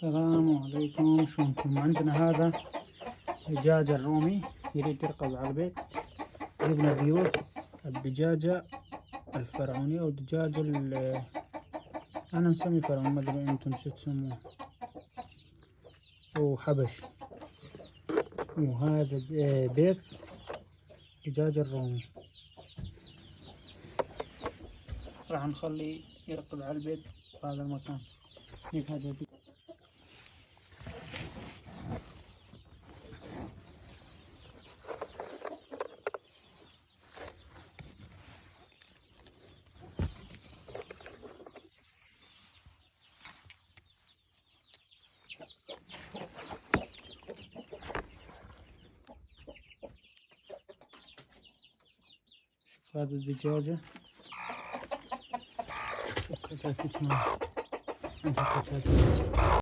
السلام عليكم، شلونكم؟ عندنا هذا الدجاج الرومي يريد يرقد على البيت. جبنا البيوت الدجاجة الفرعونية أو الدجاج أنا نسميه فرعوني، ما أدري أنتم شو تسموه، وحبش. وهذا بيت دجاج الرومي. راح نخليه يرقد على البيت في هذا المكان. هيك هذا شوف هذا الدجاجة، شوف كتاكيت، عندها كتاكيت.